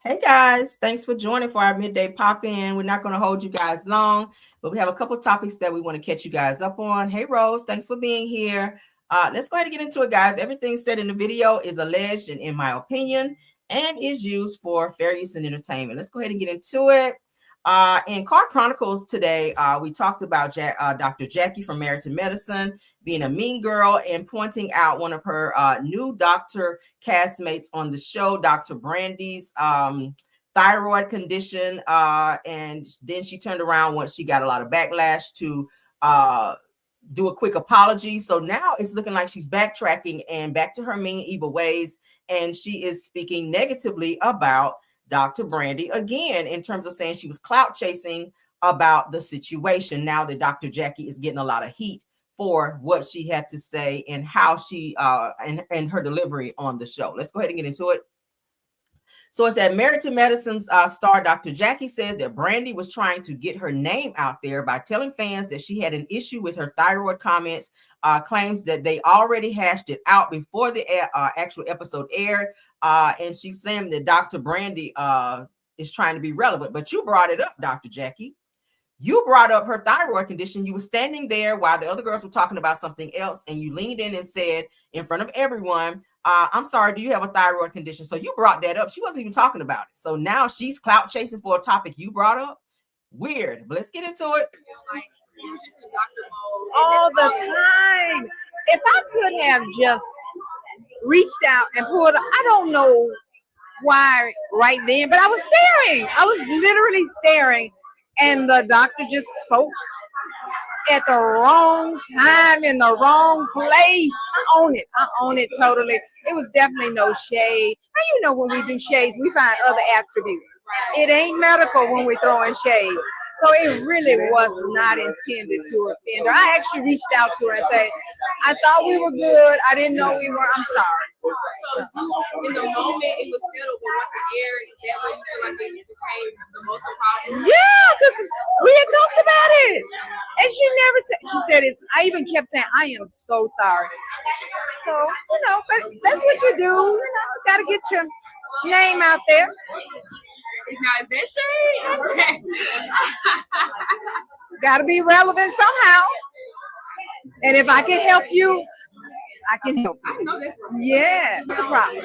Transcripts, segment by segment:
Hey guys, thanks for joining for our midday pop in. We're not going to hold you guys long, but we have a couple of topics that we want to catch you guys up on. Hey Rose, thanks for being here. Let's go ahead and get into it, guys. Everything said in the video is alleged and in my opinion and is used for fair use and entertainment. Let's go ahead and get into it. In Car Chronicles today, we talked about Dr. Jackie from Married to Medicine being a mean girl and pointing out one of her new doctor castmates on the show, Dr. Brandy's thyroid condition. And then she turned around once she got a lot of backlash to do a quick apology. So now it's looking like she's backtracking and back to her mean, evil ways. And she is speaking negatively about Dr. Brandy again, in terms of saying she was clout chasing about the situation. Now that Dr. Jackie is getting a lot of heat for what she had to say and how she and her delivery on the show. Let's go ahead and get into it. So it's at Married to Medicine's star, Dr. Jackie says that Brandy was trying to get her name out there by telling fans that she had an issue with her thyroid comments, claims that they already hashed it out before the actual episode aired. And she's saying that Dr. Brandy is trying to be relevant. But you brought it up, Dr. Jackie. You brought up her thyroid condition. You were standing there while the other girls were talking about something else, and you leaned in and said in front of everyone, I'm sorry, do you have a thyroid condition? So you brought that up. She wasn't even talking about it. So now she's clout chasing for a topic you brought up. Weird, but let's get into it. All the time. If I could have just reached out and pulled, I don't know why right then, but I was staring. I was literally staring. And the doctor just spoke at the wrong time in the wrong place. I own it. I own it totally. It was definitely no shade. And you know, when we do shades, we find other attributes. It ain't medical when we're throwing shade. So it really was not intended to offend her. I actually reached out to her and said, I thought we were good. I didn't know we were. I'm sorry. So in the moment it was settled, but once it aired, is that when you feel like it became the most problem? Yeah, because we had talked about it. And she never said, she said it. I even kept saying, I am so sorry. So, you know, but that's what you do. You know, got to get your name out there. Now, is that shade? Got to be relevant somehow. And if I can help you, I can help you. I know that's right. Yeah, that's right.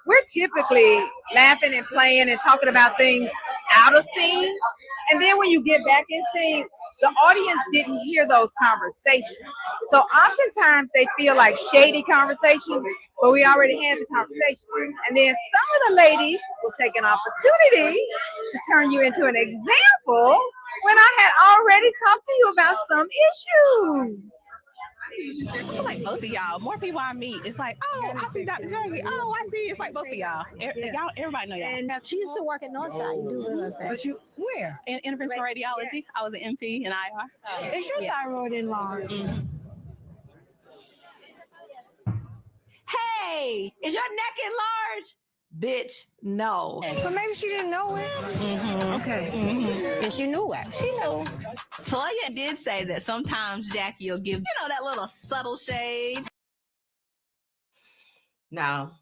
We're typically laughing and playing and talking about things out of scene. And then when you get back in scene, the audience didn't hear those conversations. So oftentimes they feel like shady conversations, but we already had the conversation. And then some of the ladies will take an opportunity to turn you into an example when I had already talked to you about some issues. I feel like both of y'all. More people I meet, it's like, oh, I see Dr. Jackie. Oh, I see. It's like both of y'all. Y'all, everybody know y'all. And she used to work at Northside. You do realize that. But you where? In interventional radiology. Yes. I was an MP in IR. Is your thyroid enlarged? Mm-hmm. Hey, is your neck enlarged? Bitch, no. So maybe she didn't know it. Mm-hmm. Okay. Mm-hmm. And she knew it. She knew. Toya did say that sometimes Jackie will give, that little subtle shade. Now,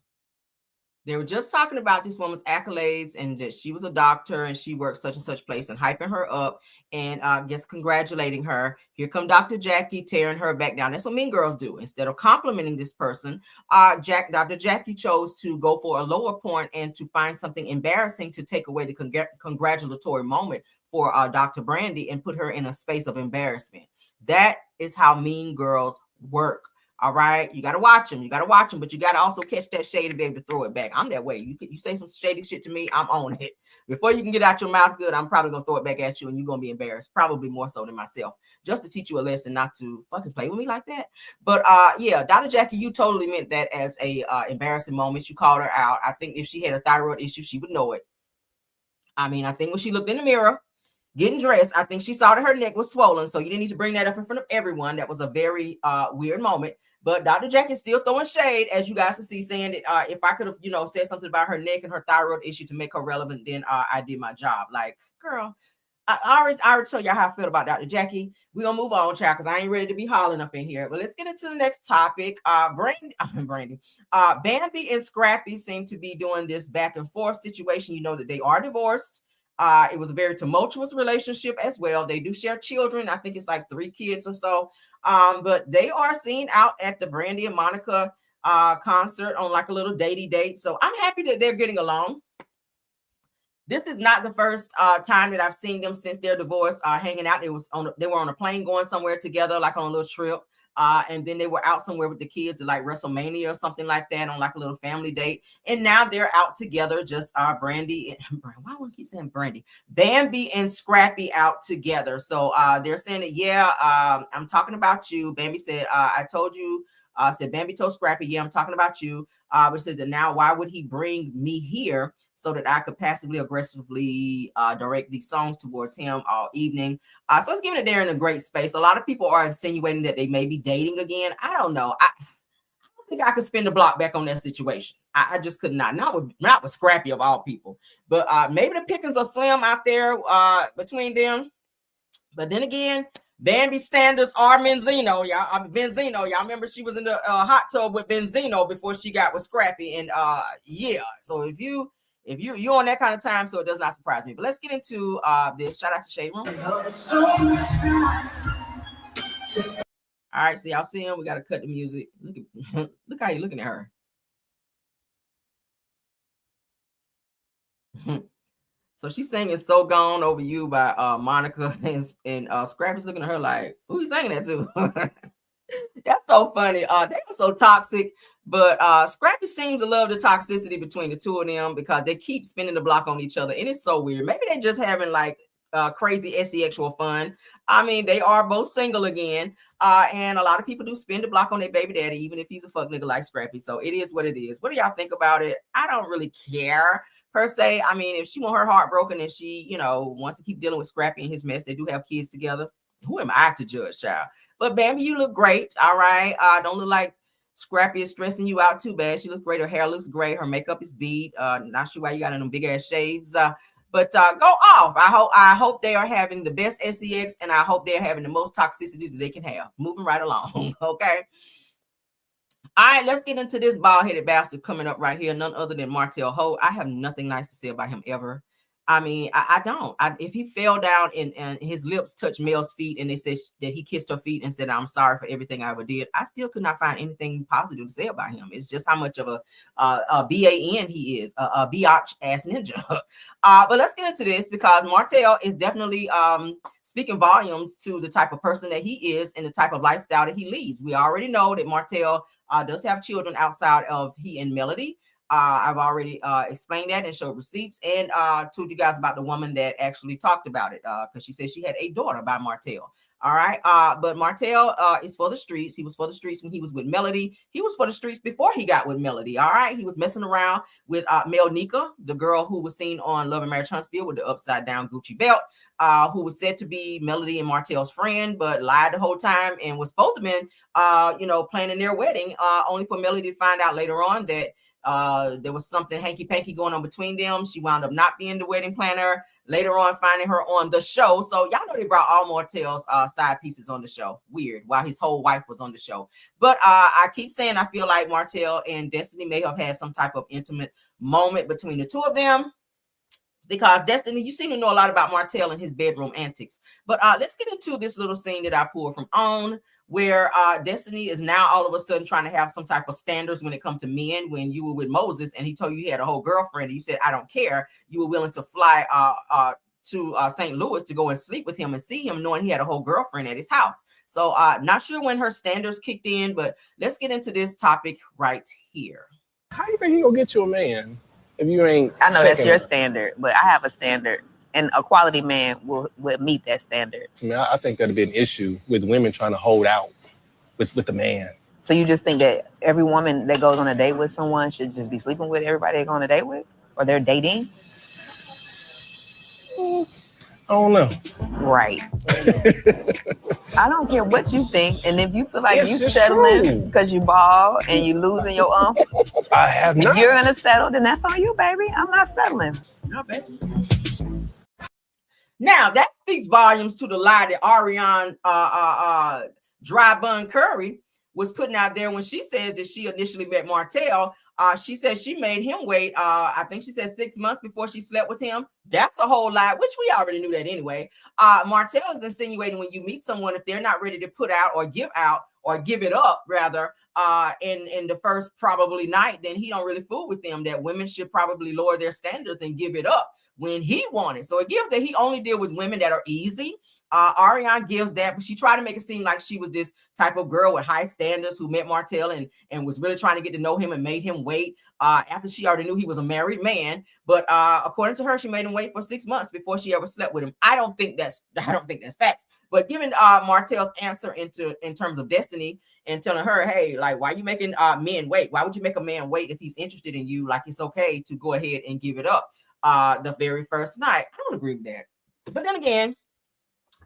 they were just talking about this woman's accolades and that she was a doctor and she worked such and such place and hyping her up and just congratulating her. Here come Dr. Jackie tearing her back down. That's what mean girls do. Instead of complimenting this person, Dr. Jackie chose to go for a lower point and to find something embarrassing to take away the congratulatory moment for Dr. Brandy and put her in a space of embarrassment. That is how mean girls work. All right, you got to watch them. But you got to also catch that shade and be able to throw it back. I'm that way. You say some shady shit to me, I'm on it. Before you can get out your mouth good, I'm probably going to throw it back at you and you're going to be embarrassed, probably more so than myself, just to teach you a lesson not to fucking play with me like that. But yeah, Dr. Jackie, you totally meant that as a embarrassing moment. You called her out. I think if she had a thyroid issue, she would know it. I mean, I think when she looked in the mirror, getting dressed, I think she saw that her neck was swollen. So you didn't need to bring that up in front of everyone. That was a very weird moment. But Dr. Jackie is still throwing shade, as you guys can see, saying that if I could have, said something about her neck and her thyroid issue to make her relevant, then I did my job. Like, girl, I already told y'all how I feel about Dr. Jackie. We're gonna move on, child, because I ain't ready to be hollering up in here. But let's get into the next topic. Bambi and Scrappy seem to be doing this back and forth situation. You know that they are divorced. It was a very tumultuous relationship as well. They do share children. I think it's like 3 kids or so. But they are seen out at the Brandy and Monica concert on like a little datey date. So I'm happy that they're getting along. This is not the first time that I've seen them since their divorce hanging out. They were on a plane going somewhere together, like on a little trip. And then they were out somewhere with the kids at like WrestleMania or something like that on like a little family date. And now they're out together, just Brandy and why would I keep saying Brandy? Bambi and Scrappy out together. So they're saying that, yeah, I'm talking about you. Bambi said, I told you. Said Bambi told Scrappy, yeah, I'm talking about you. But says that now, why would he bring me here so that I could passively aggressively direct these songs towards him all evening? So it's giving it there in a great space. A lot of people are insinuating that they may be dating again. I don't know. I think I could spin the block back on that situation. I just could not with Scrappy of all people. But maybe the pickings are slim out there between them. But then again, Bambi standards are Benzino, y'all. Benzino, y'all remember she was in the hot tub with Benzino before she got with Scrappy, and yeah. So if you on that kind of time, so it does not surprise me. But let's get into this. Shout out to Shade Room. All right, so y'all see him. We got to cut the music. Look how you looking at her. So she's singing "So Gone Over You" by Monica, and Scrappy's looking at her like, who you singing that to? That's so funny. They were so toxic, but Scrappy seems to love the toxicity between the two of them because they keep spinning the block on each other, and it's so weird. Maybe they're just having like crazy sexual fun. I mean, they are both single again, and a lot of people do spin the block on their baby daddy, even if he's a fuck nigga like Scrappy. So it is what it is. What do y'all think about it? I don't really care per se. I mean, if she want her heart broken and she, wants to keep dealing with Scrappy and his mess, they do have kids together. Who am I to judge, child? But Bambi, you look great. All right. Don't look like Scrappy is stressing you out too bad. She looks great. Her hair looks great. Her makeup is beat. Not sure why you got in them big ass shades. But go off. I hope they are having the best sex, and I hope they're having the most toxicity that they can have. Moving right along. Okay. All right, let's get into this bald-headed bastard coming up right here. None other than Martel Holt. I have nothing nice to say about him ever. I mean, I don't. If he fell down and his lips touched Mel's feet and they said that he kissed her feet and said, I'm sorry for everything I ever did, I still could not find anything positive to say about him. It's just how much of a BAN he is, a biatch ass ninja. But let's get into this because Martel is definitely speaking volumes to the type of person that he is and the type of lifestyle that he leads. We already know that Martel does have children outside of he and Melody. I've already explained that and showed receipts and told you guys about the woman that actually talked about it because she said she had a daughter by Martel. All right. But Martel is for the streets. He was for the streets when he was with Melody. He was for the streets before he got with Melody. All right. He was messing around with Nika, the girl who was seen on Love and Marriage Huntsville with the upside down Gucci belt, who was said to be Melody and Martel's friend, but lied the whole time and was supposed to have been, planning their wedding, only for Melody to find out later on that there was something hanky-panky going on between them. She wound up not being the wedding planner. Later on, finding her on the show. So y'all know they brought all Martel's side pieces on the show. Weird. While his whole wife was on the show. But I keep saying I feel like Martel and Destiny may have had some type of intimate moment between the two of them. Because Destiny, you seem to know a lot about Martel and his bedroom antics. But let's get into this little scene that I pulled from OWN, where Destiny is now all of a sudden trying to have some type of standards when it comes to men. When you were with Moses and he told you he had a whole girlfriend, and you said, I don't care. You were willing to fly to St. Louis to go and sleep with him and see him, knowing he had a whole girlfriend at his house. So not sure when her standards kicked in, but let's get into this topic right here. How you think he gonna get you a man if you ain't? I know that's your standard, but I have a standard. And a quality man will meet that standard. I mean, I think that'd be an issue with women trying to hold out with the man. So you just think that every woman that goes on a date with someone should just be sleeping with everybody they go on a date with? Or they're dating? I don't know. Right. I don't care what you think. And if you feel like It's you just settling true. because you bald and you losing your I have not. if you're going to settle, then that's on you, baby. I'm not settling. No, baby. Now, that's speaks volumes to the lie that Ariane Dry Bun Curry was putting out there when she says that she initially met Martell. She said she made him wait, I think she said 6 months before she slept with him. That's a whole lie, which we already knew that anyway. Martell is insinuating when you meet someone, if they're not ready to put out or give it up, rather, in the first probably night, then he don't really fool with them, that women should probably lower their standards and give it up when he wanted. So it gives that he only deal with women that are easy. Ariane gives that, but she tried to make it seem like she was this type of girl with high standards who met Martell and was really trying to get to know him and made him wait after she already knew he was a married man. But according to her, she made him wait for 6 months before she ever slept with him. I don't think that's facts. But given Martell's answer in terms of destiny and telling her, hey, like, why are you making men wait? Why would you make a man wait if he's interested in you? Like, it's okay to go ahead and give it up the very first night. I don't agree with that. But then again,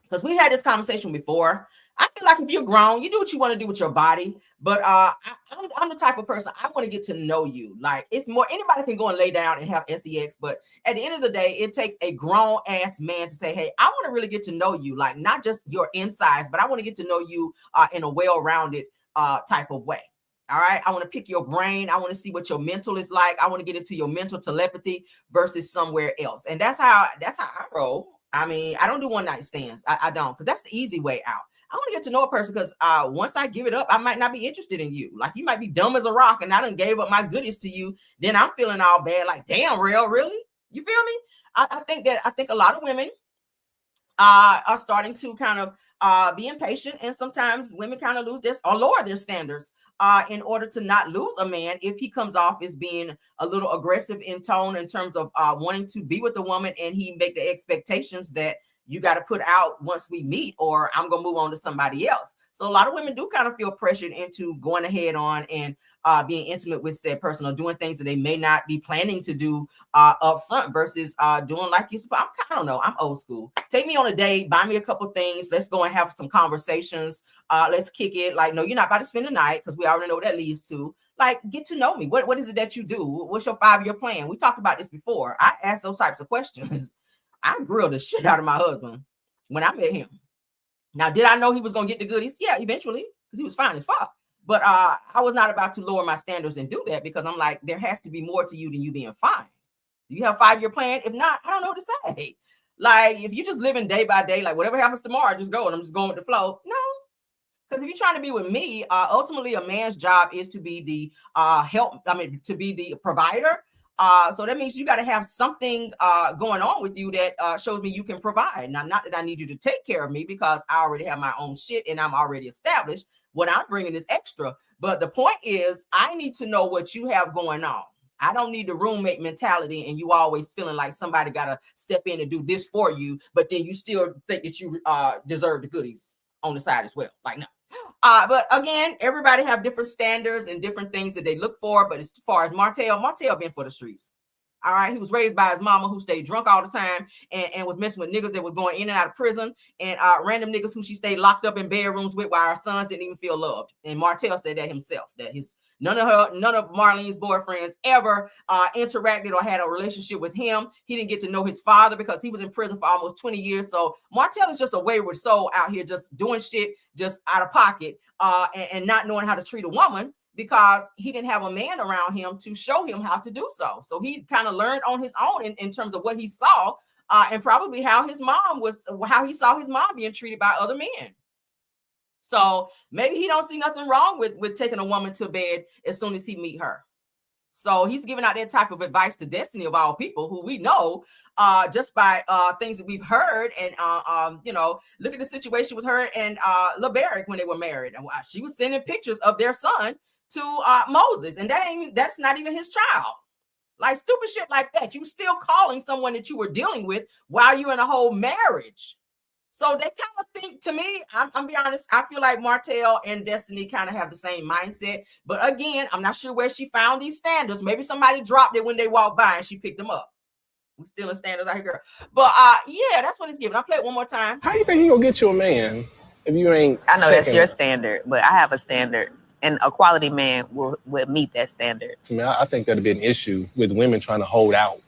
because we had this conversation before, I feel like if you're grown, you do what you want to do with your body. But I'm the type of person, I want to get to know you. Like, it's more, anybody can go and lay down and have sex, but at the end of the day, it takes a grown ass man to say, hey, I want to really get to know you. Like, not just your insides, but I want to get to know you in a well-rounded type of way. All right. I want to pick your brain. I want to see what your mental is like. I want to get into your mental telepathy versus somewhere else. And that's how I roll. I mean, I don't do one night stands. I don't, because that's the easy way out. I want to get to know a person because once I give it up, I might not be interested in you. Like, you might be dumb as a rock and I done gave up my goodies to you. Then I'm feeling all bad. Like, damn, really? You feel me? I think a lot of women are starting to kind of be impatient, and sometimes women kind of lose this or lower their standards in order to not lose a man if he comes off as being a little aggressive in tone in terms of wanting to be with the woman, and he make the expectations that you got to put out once we meet, or I'm gonna move on to somebody else. So a lot of women do kind of feel pressured into going ahead on and being intimate with said person, or doing things that they may not be planning to do up front versus doing like you. I don't know. I'm old school. Take me on a date, buy me a couple things. Let's go and have some conversations. Let's kick it. Like, no, you're not about to spend the night, because we already know what that leads to. Like, get to know me. What is it that you do? What's your 5-year plan? We talked about this before. I asked those types of questions. I grilled the shit out of my husband when I met him. Now, did I know he was going to get the goodies? Yeah, eventually, because he was fine as fuck. But I was not about to lower my standards and do that, because I'm like, there has to be more to you than you being fine. Do you have a 5-year plan? If not, I don't know what to say. Like, if you just living day by day, like whatever happens tomorrow, just go and I'm just going with the flow. No. Because if you're trying to be with me, ultimately a man's job is to be the to be the provider. So that means you got to have something going on with you that shows me you can provide. Now, not that I need you to take care of me, because I already have my own shit and I'm already established. What I'm bringing is extra. But the point is, I need to know what you have going on. I don't need the roommate mentality and you always feeling like somebody got to step in and do this for you, but then you still think that you deserve the goodies on the side as well. Like, no. But again, everybody have different standards and different things that they look for. But as far as Martel been for the streets. All right. He was raised by his mama, who stayed drunk all the time and was messing with niggas that was going in and out of prison, and random niggas who she stayed locked up in bedrooms with, while her sons didn't even feel loved. And Martel said that himself, that none of Marlene's boyfriends ever interacted or had a relationship with him. He didn't get to know his father because he was in prison for almost 20 years. So Martel is just a wayward soul out here just doing shit just out of pocket and not knowing how to treat a woman, because he didn't have a man around him to show him how to do so. So he kind of learned on his own in terms of what he saw and probably how he saw his mom being treated by other men. So maybe he don't see nothing wrong with taking a woman to bed as soon as he meet her. So he's giving out that type of advice to Destiny, of all people, who we know just by things that we've heard. And, look at the situation with her and LeBaric when they were married. And she was sending pictures of their son to Moses. And that's not even his child. Like, stupid shit like that. You still calling someone that you were dealing with while you're in a whole marriage. So they kind of think, to me, I'm be honest, I feel like Martel and Destiny kind of have the same mindset. But again, I'm not sure where she found these standards. Maybe somebody dropped it when they walked by and she picked them up. We're still in standards out here, girl. But yeah, that's what it's giving. I'll play it one more time. How you think he gonna get you a man if you ain't? I know that's your standard, but I have a standard. And a quality man will meet that standard. I mean, I think that'd be an issue with women trying to hold out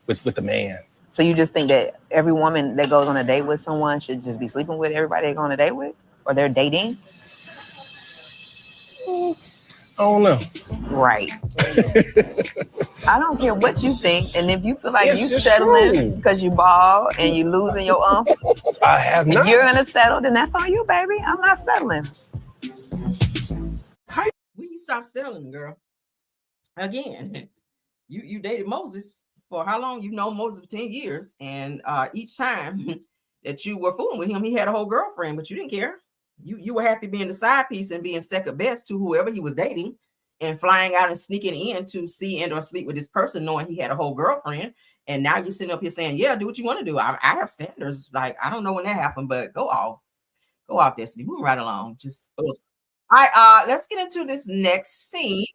with the man. So you just think that every woman that goes on a date with someone should just be sleeping with everybody they go on a date with? Or they're dating? I don't know. Right. I don't care what you think. And if you feel like It's you just settling true. because you bald and you losing your I have not. if you're going to settle, then that's on you, baby. I'm not settling. Will you stop settling, girl? Again, you dated Moses for how long? You've known Moses for 10 years. And each time that you were fooling with him, he had a whole girlfriend, but you didn't care. You were happy being the side piece and being second best to whoever he was dating and flying out and sneaking in to see and or sleep with this person knowing he had a whole girlfriend. And now you're sitting up here saying, yeah, do what you want to do. I have standards. Like, I don't know when that happened, but go off, Destiny. Move right along. Just, ugh. All right, let's get into this next scene.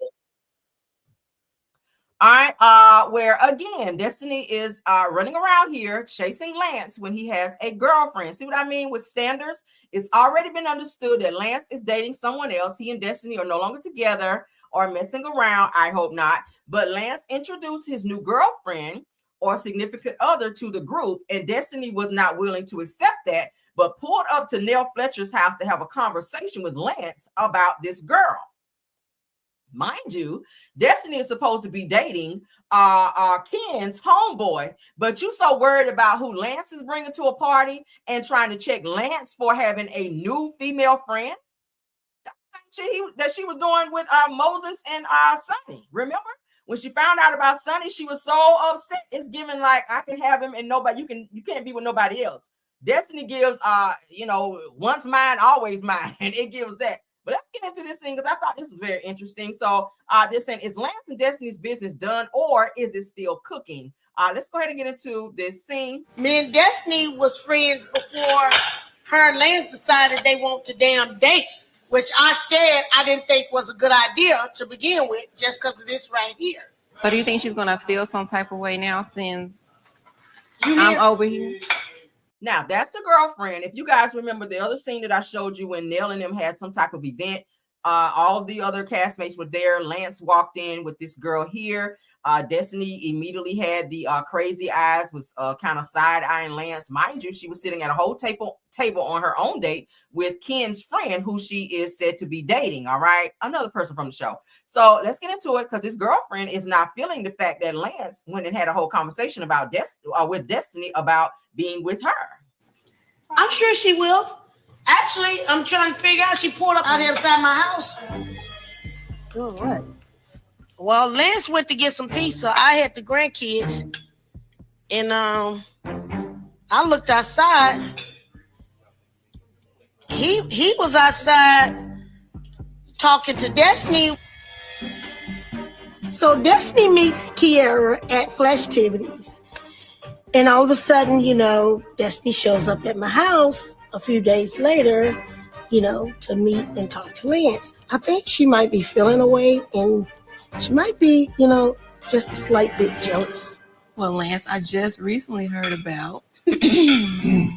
All right, where again, Destiny is running around here chasing Lance when he has a girlfriend. See what I mean with standards? It's already been understood that Lance is dating someone else. He and Destiny are no longer together or messing around. I hope not. But Lance introduced his new girlfriend or significant other to the group, and Destiny was not willing to accept that, but pulled up to Nell Fletcher's house to have a conversation with Lance about this girl. Mind you, Destiny is supposed to be dating Ken's homeboy, but you so worried about who Lance is bringing to a party and trying to check Lance for having a new female friend that she was doing with Moses and Sonny. Remember when she found out about Sonny, she was so upset. It's giving like, I can have him and nobody, you can't be with nobody else. Destiny gives once mine, always mine, and it gives that. But let's get into this thing because I thought this was very interesting. So they're saying, is Lance and Destiny's business done or is it still cooking? Let's go ahead and get into this scene. Me and Destiny was friends before her and Lance decided they want to damn date, which I said I didn't think was a good idea to begin with, just because of this right here. So do you think she's going to feel some type of way now since I'm over here? Now, that's the girlfriend. If you guys remember the other scene that I showed you when Nell and them had some type of event, all the other castmates were there. Lance walked in with this girl here. Destiny immediately had the crazy eyes, was kind of side-eyeing Lance. Mind you, she was sitting at a whole table on her own date with Ken's friend, who she is said to be dating, all right? Another person from the show. So let's get into it because this girlfriend is not feeling the fact that Lance went and had a whole conversation about with Destiny about being with her. I'm sure she will. Actually, I'm trying to figure out. She pulled up out here beside my house. Oh, what? Well, Lance went to get some pizza. I had the grandkids, and I looked outside. He was outside talking to Destiny. So Destiny meets Kiara at Flashtivities. And all of a sudden, Destiny shows up at my house a few days later, to meet and talk to Lance. I think she might be feeling away and she might be, just a slight bit jealous. Well, Lance, I just recently heard about the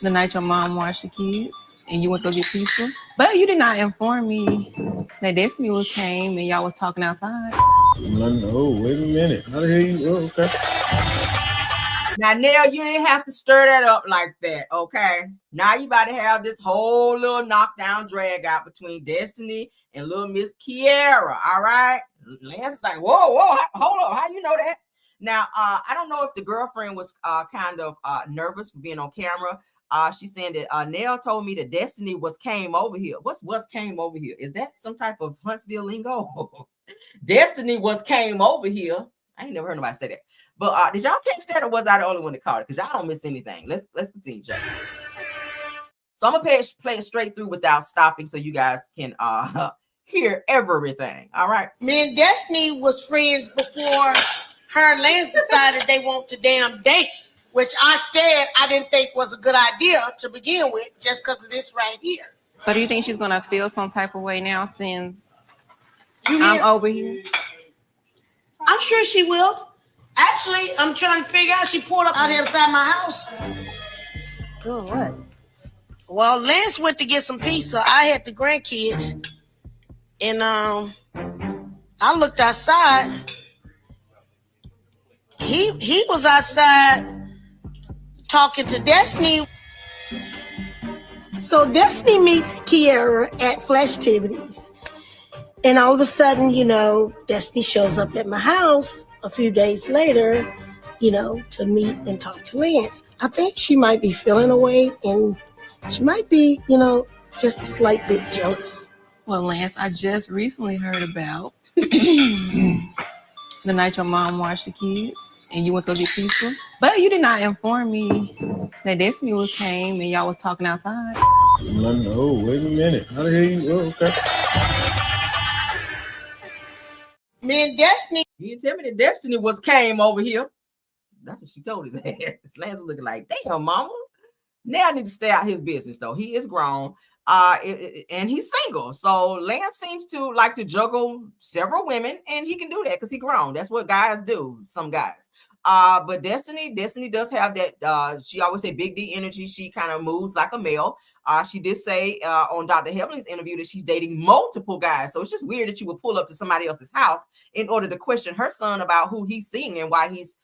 night your mom watched the kids and you went to go get pizza. But you did not inform me that Destiny came and y'all was talking outside. No, wait a minute. How the hell you? Oh, okay. Now, Nell, you didn't have to stir that up like that, okay? Now you about to have this whole little knockdown drag out between Destiny and little Miss Kiara, all right? Lance is like, whoa, hold up, how you know that? Now, I don't know if the girlfriend was kind of nervous for being on camera. She's saying that Nell told me that Destiny came over here. What's came over here? Is that some type of Huntsville lingo? Destiny came over here. I ain't never heard nobody say that. But did y'all catch that, or was I the only one that caught it? Because y'all don't miss anything. Let's continue, Jay. So I'm gonna play it straight through without stopping, so you guys can hear everything. All right. Me and Destiny was friends before her and Lance decided they want to damn date, which I said I didn't think was a good idea to begin with, just because of this right here. So do you think she's going to feel some type of way now since I'm over here? I'm sure she will. Actually, I'm trying to figure out. She pulled up out here beside my house. Oh, what? Well, Lance went to get some pizza. I had the grandkids, and I looked outside. He was outside talking to Destiny. So Destiny meets Kiara at Fleshtivities. And all of a sudden, Destiny shows up at my house a few days later, to meet and talk to Lance. I think she might be feeling away and she might be, just a slight bit jealous. Well, Lance, I just recently heard about the night your mom watched the kids and you went to go get pizza. But you did not inform me that Destiny came and y'all was talking outside. No, wait a minute. How the hell you? Oh, okay. Me and Destiny. You didn't tell me that Destiny came over here. That's what she told his ass. Lance was looking like, damn, mama. Now I need to stay out his business, though. He is grown. And he's single. So Lance seems to like to juggle several women, and he can do that because he's grown. That's what guys do, some guys. But Destiny does have that, she always say big D energy. She kind of moves like a male. She did say on Dr. Heavenly's interview that she's dating multiple guys. So it's just weird that you would pull up to somebody else's house in order to question her son about who he's seeing and why he's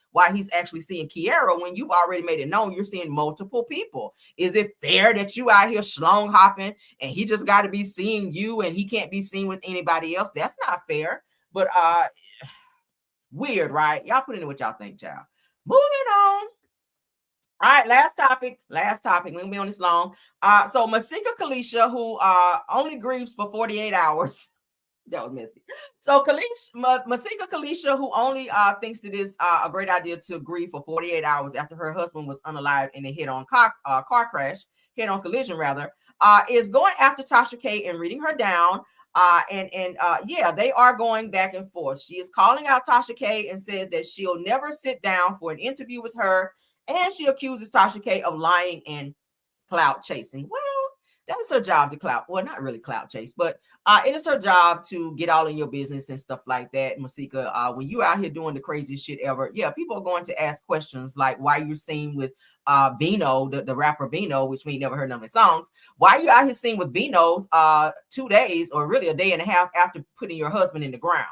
actually seeing Kiara when you've already made it known you're seeing multiple people. Is it fair that you out here schlong hopping and he just got to be seeing you and he can't be seen with anybody else? That's not fair. But weird, right? Y'all put in what y'all think, child. Moving on. All right, last topic. We won't be on this long. So Masika Kalisha, who only grieves for 48 hours. That was messy. So Masika Kalisha, who only thinks it is a great idea to grieve for 48 hours after her husband was unalived in a head-on collision, is going after Tasha K and reading her down. They are going back and forth. She is calling out Tasha K and says that she'll never sit down for an interview with her. And she accuses Tasha K of lying and clout chasing. Well, that is her job to clout. Well, not really clout chase, but it is her job to get all in your business and stuff like that, Masika. When you're out here doing the craziest shit ever, people are going to ask questions like why you're seen with Bino, the rapper Bino, which we never heard none of his songs. Why are you out here seen with Bino 2 days or really a day and a half after putting your husband in the ground?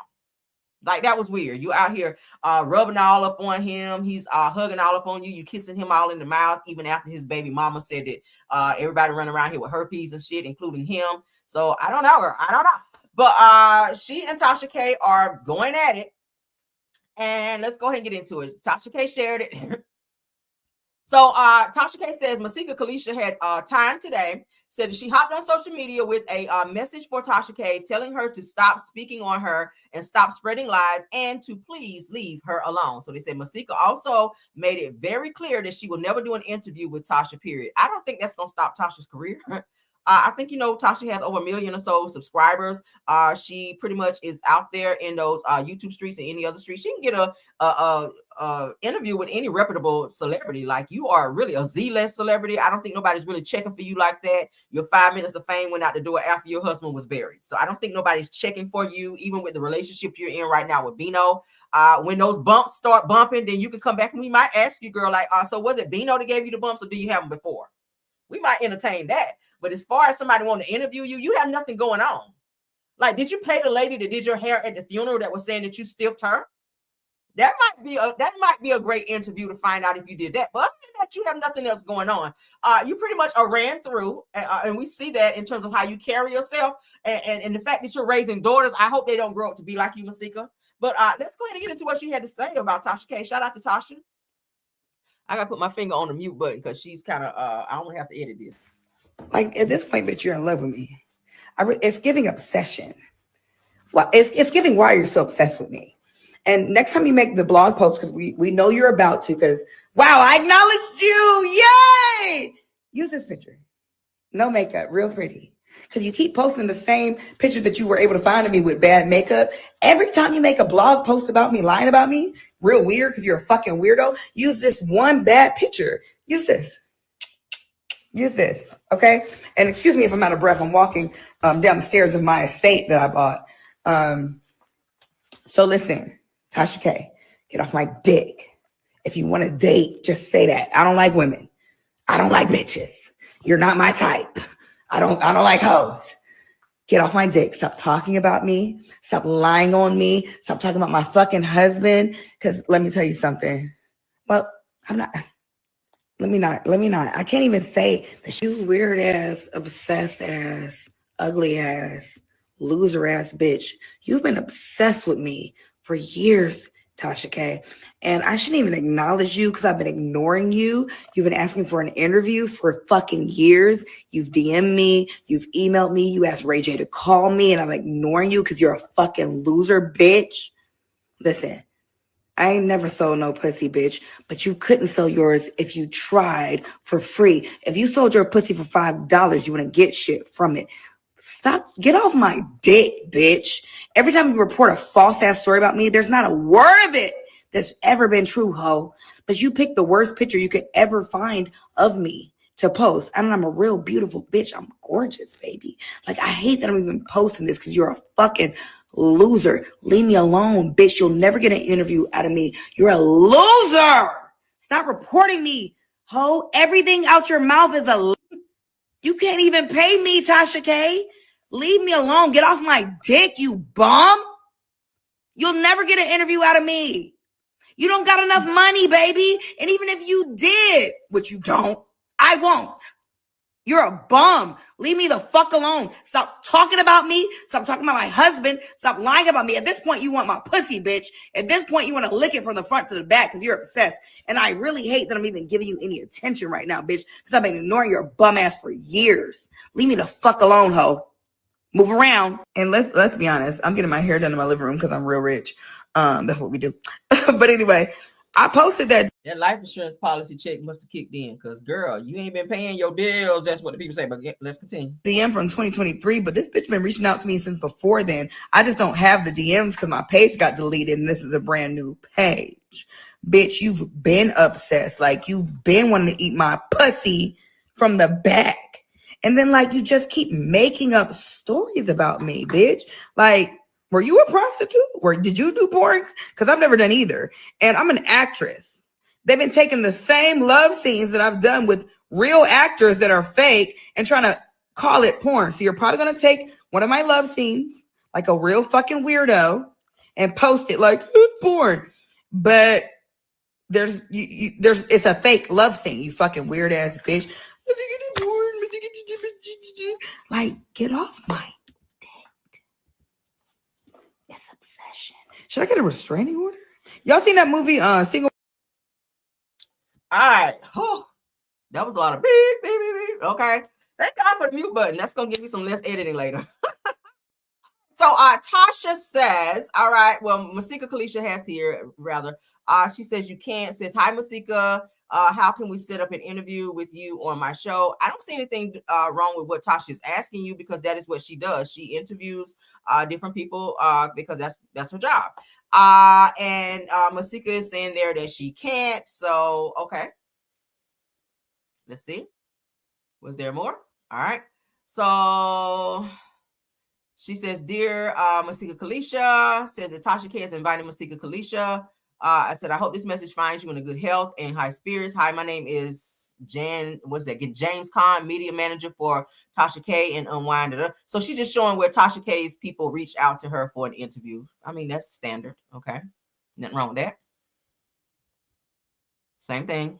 Like, that was weird. You out here rubbing all up on him. He's hugging all up on you. You kissing him all in the mouth, even after his baby mama said that everybody running around here with herpes and shit, including him. So I don't know. But she and Tasha K are going at it. And let's go ahead and get into it. Tasha K shared it. So Tasha K says Masika Kalisha had time today, said that she hopped on social media with a message for Tasha K telling her to stop speaking on her and stop spreading lies and to please leave her alone. So they said Masika also made it very clear that she will never do an interview with Tasha, period. I don't think that's going to stop Tasha's career. I think, Tasha has over 1 million or so subscribers. She pretty much is out there in those YouTube streets and any other streets. She can get a interview with any reputable celebrity. Like, you are really a Z-list celebrity. I don't think nobody's really checking for you like that. Your 5 minutes of fame went out the door after your husband was buried. So I don't think nobody's checking for you, even with the relationship you're in right now with Bino. When those bumps start bumping, then you can come back and we might ask you, girl, like, so was it Bino that gave you the bumps or do you have them before? We might entertain that. But as far as somebody wanting to interview you, you have nothing going on. Like, did you pay the lady that did your hair at the funeral that was saying that you stiffed her? That might be a great interview to find out if you did that. But other than that, you have nothing else going on. You pretty much are ran through, and we see that in terms of how you carry yourself and the fact that you're raising daughters. I hope they don't grow up to be like you, Masika. But let's go ahead and get into what she had to say about Tasha K. Shout out to Tasha. I gotta put my finger on the mute button because she's kind of I don't have to edit this. Like, at this point, bitch, you're in love with me. It's giving obsession. Well, it's giving why you're so obsessed with me. And next time you make the blog post, because we know you're about to, because wow, I acknowledged you. Yay! Use this picture. No makeup, real pretty. Because you keep posting the same picture that you were able to find of me with bad makeup. Every time you make a blog post about me, lying about me, real weird because you're a fucking weirdo, use this one bad picture. Use this. Use this, okay? And excuse me if I'm out of breath. I'm walking down the stairs of my estate that I bought. So listen, Tasha K, get off my dick. If you want to date, just say that. I don't like women. I don't like bitches. You're not my type. I don't like hoes. Get off my dick. Stop talking about me. Stop lying on me. Stop talking about my fucking husband. Because let me tell you something. Well, I'm not. Let me not. I can't even say that you weird ass, obsessed ass, ugly ass, loser ass bitch. You've been obsessed with me for years, Tasha K. And I shouldn't even acknowledge you because I've been ignoring you. You've been asking for an interview for fucking years. You've DM'd me. You've emailed me. You asked Ray J to call me, and I'm ignoring you because you're a fucking loser, bitch. Listen. I ain't never sold no pussy, bitch, but you couldn't sell yours if you tried for free. If you sold your pussy for $5, you wouldn't get shit from it. Stop, get off my dick, bitch. Every time you report a false ass story about me, there's not a word of it that's ever been true, ho. But you picked the worst picture you could ever find of me to post. I mean, I'm a real beautiful bitch. I'm gorgeous, baby. Like, I hate that I'm even posting this because you're a fucking loser. Leave me alone, bitch. You'll never get an interview out of me. You're a loser. Stop reporting me, ho. Everything out your mouth is a... You can't even pay me, Tasha K. Leave me alone. Get off my dick, you bum. You'll never get an interview out of me. You don't got enough money, baby. And even if you did, which you don't, I won't. You're a bum. Leave me the fuck alone. Stop talking about me. Stop talking about my husband. Stop lying about me. At this point, you want my pussy, bitch. At this point, you want to lick it from the front to the back because you're obsessed. And I really hate that I'm even giving you any attention right now, bitch, because I've been ignoring your bum ass for years. Leave me the fuck alone, ho. Move around. And let's be honest. I'm getting my hair done in my living room because I'm real rich. That's what we do. But anyway, I posted that life insurance policy check must have kicked in because, girl, you ain't been paying your bills. That's what the people say. But let's continue. DM from 2023, but this bitch been reaching out to me since before then. I just don't have the DMs because my page got deleted and this is a brand new page. Bitch, you've been obsessed. Like, you've been wanting to eat my pussy from the back. And then, like, you just keep making up stories about me, bitch. Like, were you a prostitute? Or did you do porn? Because I've never done either. And I'm an actress. They've been taking the same love scenes that I've done with real actors that are fake and trying to call it porn. So you're probably going to take one of my love scenes, like a real fucking weirdo, and post it like it's porn. But it's a fake love scene, you fucking weird ass bitch. Like, get off my dick. It's obsession. Should I get a restraining order? Y'all seen that movie, Single? All right. Oh, that was a lot of beep, beep, beep, beep. Okay. Thank God for the mute button. That's going to give me some less editing later. So Tasha says, all right, well, Masika Kalisha has here, rather. She says, you can't. Says, hi, Masika. How can we set up an interview with you on my show? I don't see anything wrong with what Tasha is asking you because that is what she does. She interviews different people because that's her job. And Masika is saying there that she can't. So, okay. Let's see. Was there more? All right. So she says, dear Masika Kalisha, says that Tasha K has invited Masika Kalisha. I said, I hope this message finds you in a good health and high spirits. Hi, my name is James Khan, media manager for Tasha K and Unwind. So she's just showing where Tasha K's people reached out to her for an interview. I mean, that's standard. Okay. Nothing wrong with that. Same thing.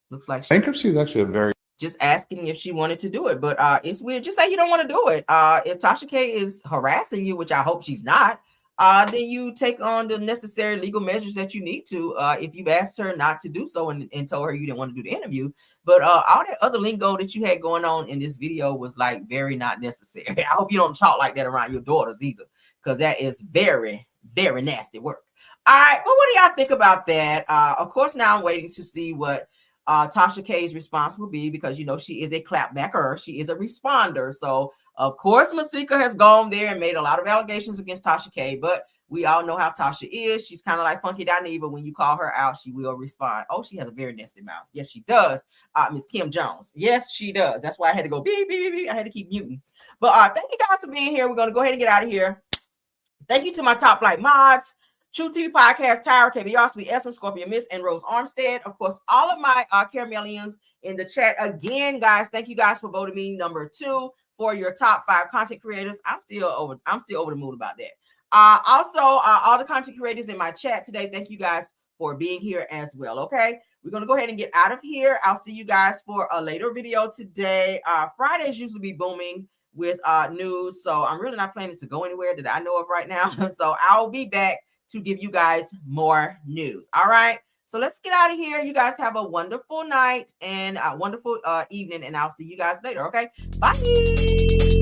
Looks like bankruptcy is actually a very just asking if she wanted to do it, but it's weird. Just say you don't want to do it. If Tasha K is harassing you, which I hope she's not, then you take on the necessary legal measures that you need to if you've asked her not to do so and told her you didn't want to do the interview. But all that other lingo that you had going on in this video was like very not necessary. I hope you don't talk like that around your daughters either, because that is very, very nasty work. All right, well, what do y'all think about that? Of course, now I'm waiting to see what Tasha K's response will be, because you know she is a clapbacker, she is a responder. So of course Masika has gone there and made a lot of allegations against Tasha K, but we all know how Tasha is. She's kind of like Funky Dineva. When you call her out, she will respond. Oh, she has a very nasty mouth. Yes, she does. Miss Kim Jones. Yes, she does. That's why I had to go beep, beep, beep, beep. I had to keep muting. But thank you guys for being here. We're going to go ahead and get out of here. Thank you to my top flight mods, True TV Podcast, Tyra, KVR, Sweet Essence, Scorpion Miss, and Rose Armstead. Of course, all of my Caramelians in the chat. Again, guys, thank you guys for voting me number 2 for your top 5 content creators. I'm still over the moon about that. Also, all the content creators in my chat today, thank you guys for being here as well. Okay, we're going to go ahead and get out of here. I'll see you guys for a later video today. Fridays usually be booming with news, so I'm really not planning to go anywhere that I know of right now. So I'll be back to give you guys more news. All right, so let's get out of here. You guys have a wonderful night and a wonderful evening, and I'll see you guys later. Okay, bye.